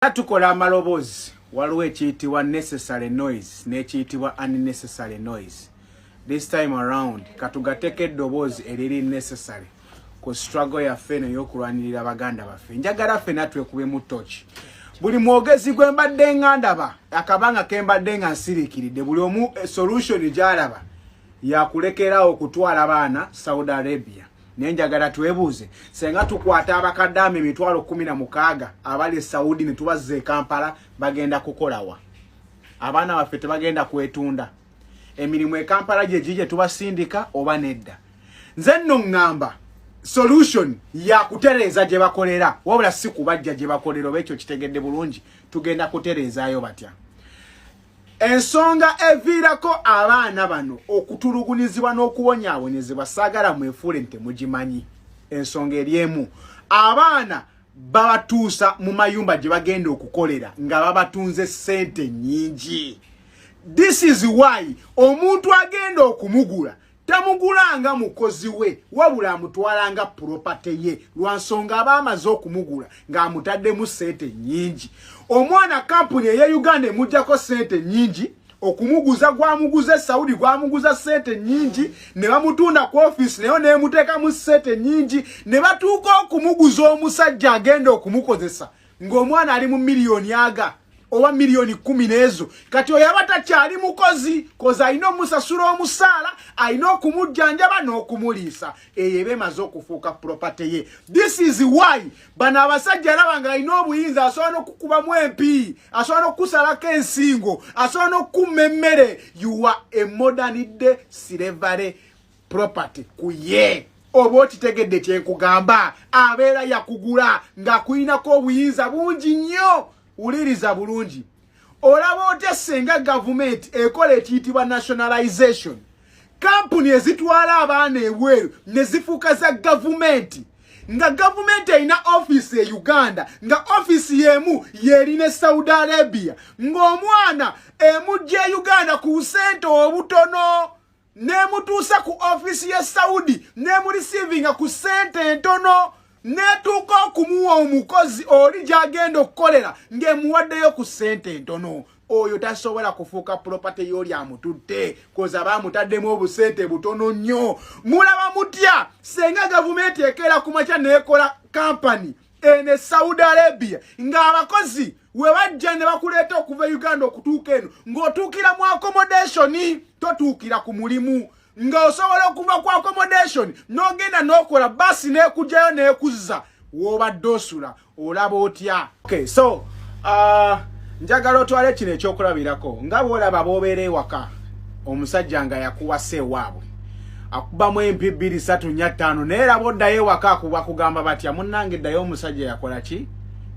Tukola amalobozi waliwo ekiyitibwa necessary noise n'ekiyitibwa unnecessary noise. This time around katugateko eddoboozi eriri necessary ku struggle yaffe eno y'okulwanirira baganda baffe. Njagala ffenna twekube mu tochi. Buli mwogezi gwe mbadde nga ndaba akabanga ke mbadde nga nsiriikiridde buli omu solution gy'alaba yakulekerawo okutwala baana Saudi Arabia. Nenjagala twebuuze senga tukwata Bakadama emitwalo 16 abali Saudi ne tubazze Kampala bagenda kukolawa. Abaana baffe tebagenda kwetunda. Emirimu e Kampala gye gije tubasindika oba nedda. Nze nno ngamba solution ya kutereza gye bakolera wabula si kubajja gye bakolera obekyo kitegedde bulungi tugenda kuterezaayo batya. Ensonga eviirako abaana bano okutulugunyizibwa n'okuwonyaawonyezebwa saagala mwefuule nti mugimanyi. Ensonga eryemu abaana babatuusa mu mayumba gye bagenda okukolera nga babatunze ssente nnyingi. This is why omuntu agenda okumugula tamugulanga mukozi we wabula amutwalanga property ye lwa nsonga aba amaze okumugula ng'amutaddemu ssente nnyingi. Omwana kampuni eye Uganda emujjako ssente nnyingi okumuguza gwamuguza Saudi gwamuguza ssente nnyingi ne bamutunda ku office nayo neemuteekamu ssente nnyingi ne batuuka okumuguza omusajja agenda okumukozesa ng'omwana ali mu miliyoni aga oba miliyoni 10 n'ezo kati oyaba takyali mukozi koza alina omusasula omusaala alina okumujjanjaba n'okumuliisa eyo eba emaze okufuuka property ye. This is why bano abasajja alaba nga alina obuyinza asobola n'okukubamu MP asobola n'okusalako ensingo asobola n'okumma emmere. You are a modern day slavery property kuye. Oba okitegedde kyenkugamba abeera yakugula ng'akuyinako obuyinza bungi nnyo. Uliriza bulungi olaba otya senga government ekola ekiyitibwa nationalization kampuni ezitwala abaana ebweru ne zifuuka za government nga government erina office e Uganda nga office yemu yerine Saudi Arabia ng'omwana emujja e Uganda ku ssente obutono nemutuusa ku office ye Saudi nemureceiving ku ssente entono netuuka okumuwa omukozi oli gy'agenda okukolera ng'emuwaddeyo ku ssente entono. Oyo tasobola kufuuka property y'oli amutudde koza baamutaddemu obusente butono nnyo. Mulaba mutya senga gavumenti ekeera ku makya neekola kampani ene Saudi Arabia ng'abakozi we bajja ne bakuleeta okuva Uganda okutuuka eno ng'otuukira mu accommodation totuukira ku mulimu nga osobola okuva ku accommodation n'ogenda n'okola basi n'ekugyayo n'ekuzza w'obadde osula olaba otya. Okay, so njagala otwale kino ekyokulabirako nga bw'olaba b'obeera ewaka omusajja nga yakuwasa ewaabwe akubamu MP 2 3 4 5 naye laba oddayo ewaka bakugamba batya munnange ddayo omusajja yakola ki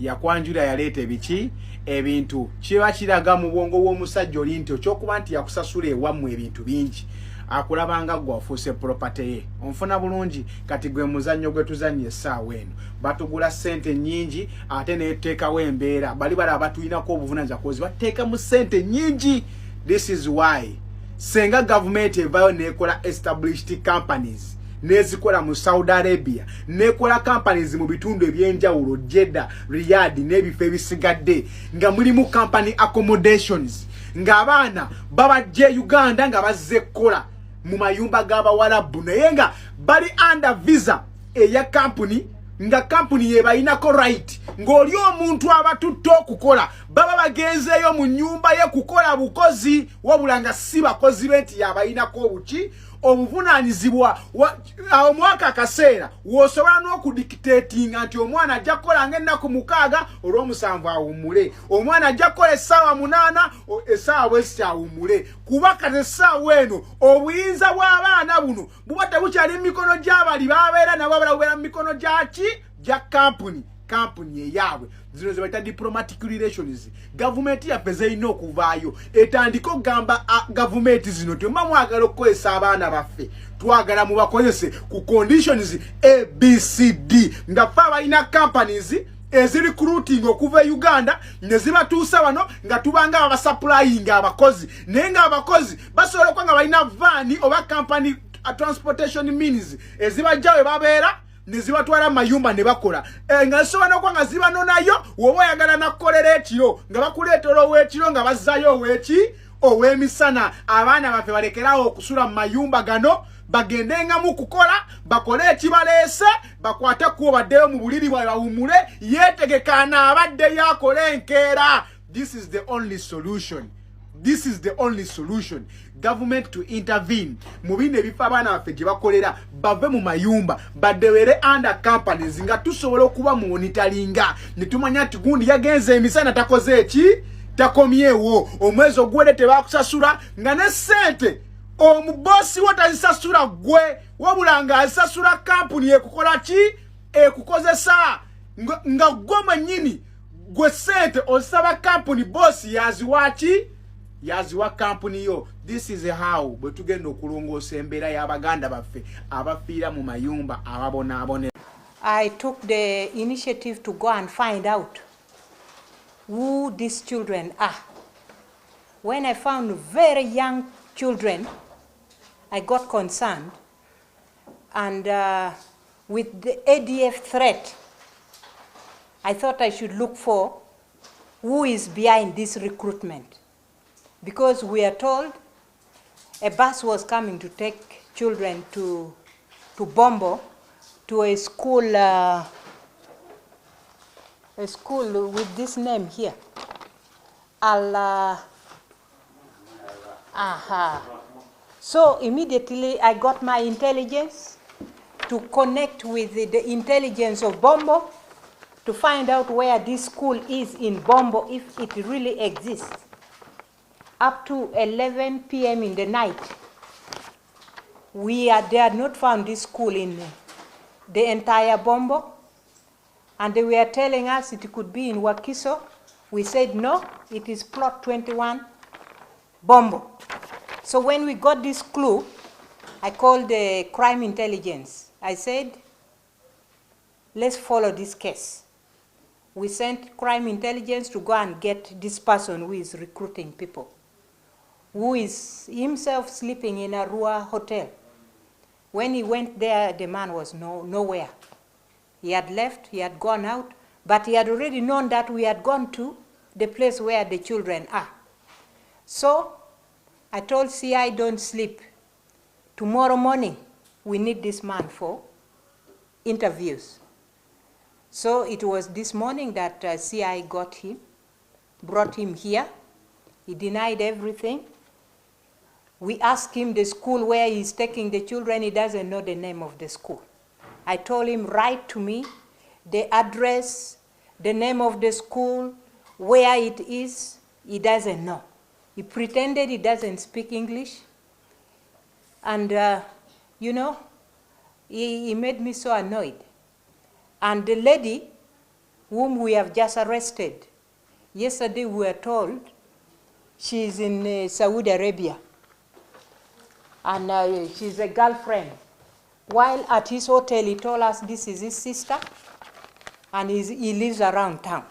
yakwanjula yaleeta ebiki ebintu kiba kiraga mu bwongo bw'omusajja oli nti okyokuba nti yakusasula ewammwe ebintu bingi akulabanga gwe ofuuse property ye. Onfuna bulungi kati gwe muzannyo gwe tuzannye essaawa eno batugula ssente nnyingi ate neeteekawo embeera bali balaba batuyinako obuvunanyizibwa kozi bateeka mu ssente nnyingi. This is why senga government evaayo neekola established companies nezikola mu Saudi Arabia nekola companies mu bitundu ebyenjawulo Jeddah, Riyadh n'ebifo ebisigadde nga mulimu company accommodations ng'abaana babajje Uganda nga bazze kola mu mayumba g'Abawarabu naye nga bali under visa eya company nga company yebayinako right ng'oli omuntu abatutte okukola baba bagenzeeyo mu nnyumba ye kukola bukozi wabula nga si bakozi be nti yabayinako obuki obuvunaanyizibwa omwaka akaseera w'osobola n'okudictatinga nti omwana ajja kukola ng'ennaku 6 olw'omusanvu awummule omwana ajja kukola essaawa 8 essaawa bwesiti awummule kuba kati essaawa eno obuyinza bw'abaana buno buba tebukyali mu mikono gy'abali babeera nabo abala bubeera mu mikono gyaki gya kampuni eyaabwe zino ze bayita diplomatic relations. Gavumenti yaffe zerina okuvaayo etandika okugamba gavumenti zino nti mba mwagala okukozesa abaana baffe twagala mubakozese ku conditions ABCD nga ffe abalina companies ezirecruiting okuva e Uganda ne zibatuusa wano nga tubanga abasupplying abakozi naye nga abakozi basobola okuba nga balina vaani oba company transportation means ezibajja we babeera ne zibatwala mayumba ne bakola nga zisobola n'okuba nga zibanonayo woba oyagala nakukolera ekiro nga bakuleetera ow'ekiro nga bazzayo ow'emisana. Abaana baffe balekerawo okusula mu mayumba gano bagendengamu kukola bakole ekibaleese bakwate kuwo baddeyo mu buliri bwawe bawumule yeetegeka anaabaddeyo akole enkeera. This is the only solution. This is the only solution. Government to intervene. Mubine bifa abaana baffe gye bakolera bave mu mayumba badewere under companies nga tusobola okuba mu monitoringa ne tumanya nti gundi yagenze emisana takoze eki takomyewo omwezi ogwede tebakusasula nga ne ssente omubosi wo tazisasula gwe wabula nga azisasula kampuni ekukola ki ekukozesa nga gwe mwennyini gwe ssente osaba kampuni bosi yaziwaki yaziwa kampuni yo. This is how bwe tugenda okulongoosa embeera y'abaganda baffe abafiira mu mayumba ababonaabonera. I took the initiative to go and find out who these children are. When I found very young children, I got concerned, and with the ADF threat, I thought I should look for who is behind this recruitment. Because we are told a bus was coming to take children to Bombo, to a school with this name here, So immediately I got my intelligence to connect with the intelligence of Bombo to find out where this school is in Bombo, if it really exists. Up to 11 p.m. in the night, they had not found this school in the entire Bombo, and they were telling us it could be in Wakiso. We said no, it is plot 21, Bombo. So when we got this clue, I called the crime intelligence. I said, let's follow this case. We sent crime intelligence to go and get this person who is recruiting people, who is himself sleeping in a Rua hotel. When he went there, the man was nowhere. He had left, he had gone out, but he had already known that we had gone to the place where the children are. So I told CI, don't sleep. Tomorrow morning, we need this man for interviews. So it was this morning that CI got him, brought him here. He denied everything. We asked him the school where he's taking the children. He doesn't know the name of the school. I told him, write to me the address, the name of the school, where it is. He doesn't know. He pretended he doesn't speak English. And, you know, he made me so annoyed. And the lady whom we have just arrested, yesterday we were told she's in Saudi Arabia. And she's a girlfriend. While at his hotel, he told us this is his sister, and he lives around town.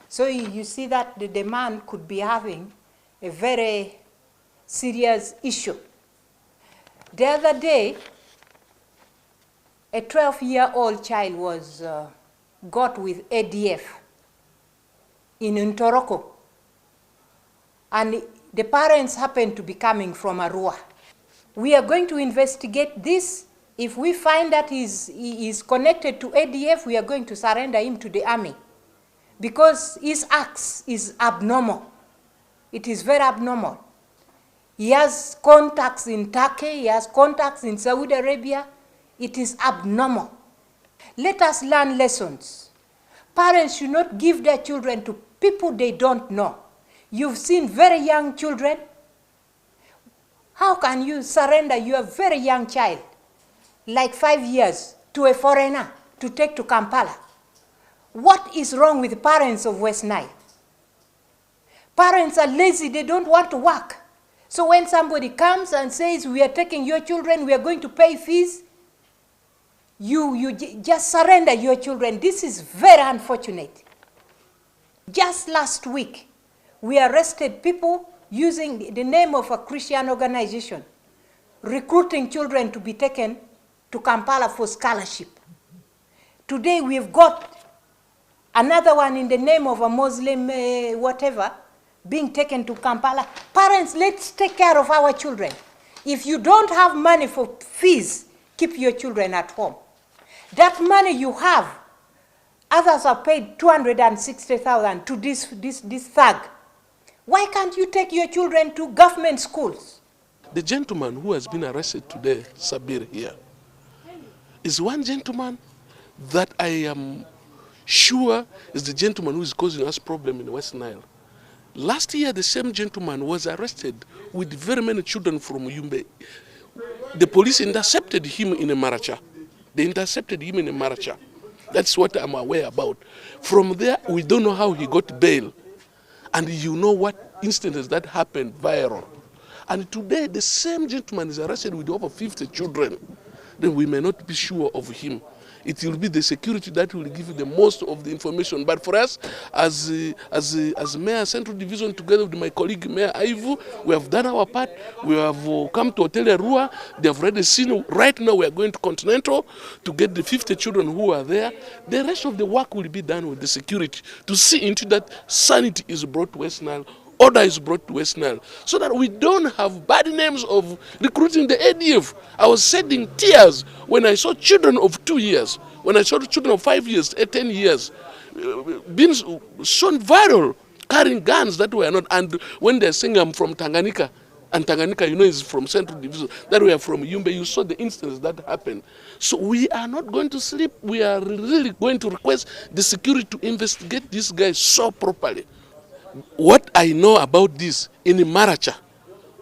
So you see that the man could be having a very serious issue. The other day, a 12-year-old child was got with ADF in Ntoroko, and the parents happened to be coming from Arua. We are going to investigate this. If we find that he is connected to ADF, we are going to surrender him to the army, because his acts is abnormal. It is very abnormal. He has contacts in Turkey, he has contacts in Saudi Arabia. It is abnormal. Let us learn lessons. Parents should not give their children to people they don't know. You've seen very young children. How can you surrender your very young child, like 5 years, to a foreigner to take to Kampala? What is wrong with parents of West Nile? Parents are lazy, they don't want to work. So when somebody comes and says, we are taking your children, we are going to pay fees, you just surrender your children. This is very unfortunate. Just last week, we arrested people using the name of a Christian organization, recruiting children to be taken to Kampala for scholarship. Today we've got another one in the name of a Muslim whatever being taken to Kampala. Parents, let's take care of our children. If you don't have money for fees, keep your children at home. That money you have, others have paid 260,000 to this thug. Why can't you take your children to government schools? The gentleman who has been arrested today, Sabir here, is one gentleman that I am sure is the gentleman who is causing us problem in West Nile. Last year, the same gentleman was arrested with very many children from Yumbe. The police intercepted him in a Maracha. They intercepted him in a Maracha. That's what I'm aware about. From there, we don't know how he got bail. And you know what instances that happened viral. And today, the same gentleman is arrested with over 50 children. Then we may not be sure of him. It will be the security that will give you the most of the information. But for us, as Mayor Central Division, together with my colleague Mayor Ivu, we have done our part. We have come to Hotel Arua. They have already seen. Right now, we are going to Continental to get the 50 children who are there. The rest of the work will be done with the security to see into that sanity is brought to West Nile. Order is brought to West Nile, so that we don't have bad names of recruiting the ADF. I was shedding tears when I saw children of 2 years, when I saw children of 5 years, 10 years, being shown viral, carrying guns that were not, and when they're saying I'm from Tanganyika, and Tanganyika, you know, is from Central Division, that we are from Yumbe, you saw the instance that happened. So we are not going to sleep. We are really going to request the security to investigate these guys so properly. What I know about this in Maracha,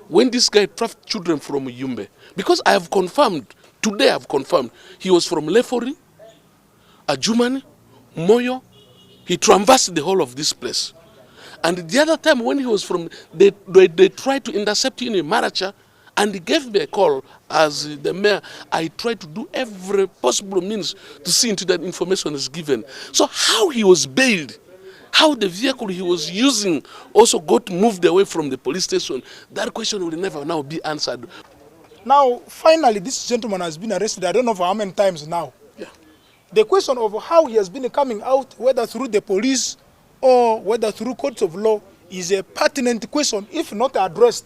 when this guy trafficked children from Yumbe, because I have confirmed, today I have confirmed, he was from Lefori, Ajumani, Moyo, he traversed the whole of this place. And the other time when he was from, they tried to intercept him in Maracha, and he gave me a call as the mayor. I tried to do every possible means to see into that information is given. So how he was bailed, how the vehicle he was using also got moved away from the police station, that question will never now be answered. Now, finally, this gentleman has been arrested, I don't know for how many times now. Yeah. The question of how he has been coming out, whether through the police or whether through courts of law, is a pertinent question. If not addressed,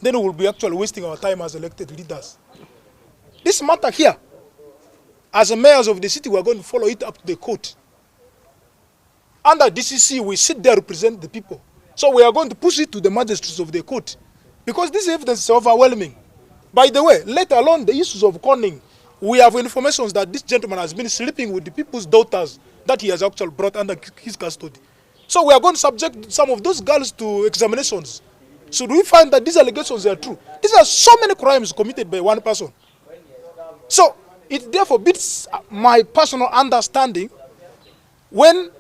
then we will be actually wasting our time as elected leaders. This matter here, as mayors of the city, we are going to follow it up to the court. Under DCC, we sit there to represent the people. So we are going to push it to the magistrates of the court. Because this evidence is overwhelming. By the way, let alone the issues of conning, we have information that this gentleman has been sleeping with the people's daughters that he has actually brought under his custody. So we are going to subject some of those girls to examinations. Should we find that these allegations are true? These are so many crimes committed by one person. So it therefore beats my personal understanding when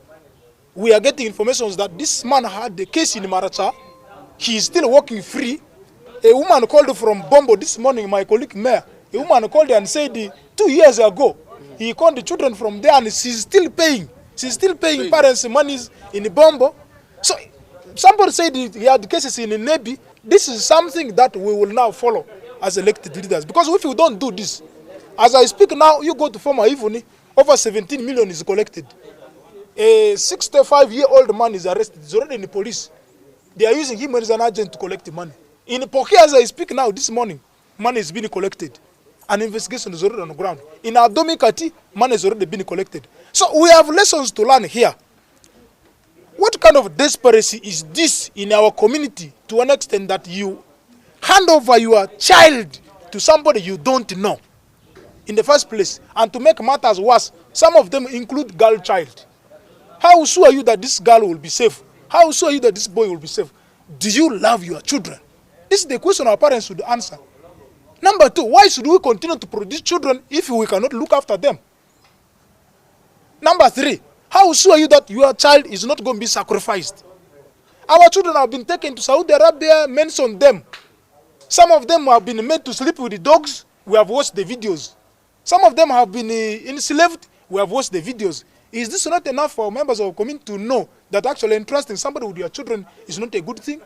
we are getting information that this man had a case in Maracha. He is still walking free. A woman called from Bombo this morning, my colleague Mayor. A woman called and said 2 years ago, he called the children from there and she's still paying. She's still paying parents' monies in Bombo. So somebody said he had cases in Nebi. This is something that we will now follow as elected leaders. Because if you don't do this, as I speak now, you go to former Ivoni, over 17 million is collected. A 65-year-old man is arrested. He's already in the police. They are using him as an agent to collect the money. In Poki, as I speak now, this morning, money is being collected. An investigation is already on the ground. In Adomi Kati, money has already been collected. So we have lessons to learn here. What kind of desperation is this in our community to an extent that you hand over your child to somebody you don't know in the first place? And to make matters worse, some of them include girl child. How sure are you that this girl will be safe? How sure are you that this boy will be safe? Do you love your children? This is the question our parents should answer. Number two, why should we continue to produce children if we cannot look after them? Number three, how sure are you that your child is not going to be sacrificed? Our children have been taken to Saudi Arabia, mention them. Some of them have been made to sleep with the dogs. We have watched the videos. Some of them have been enslaved. We have watched the videos. Is this not enough for members of the community to know that actually entrusting somebody with your children is not a good thing?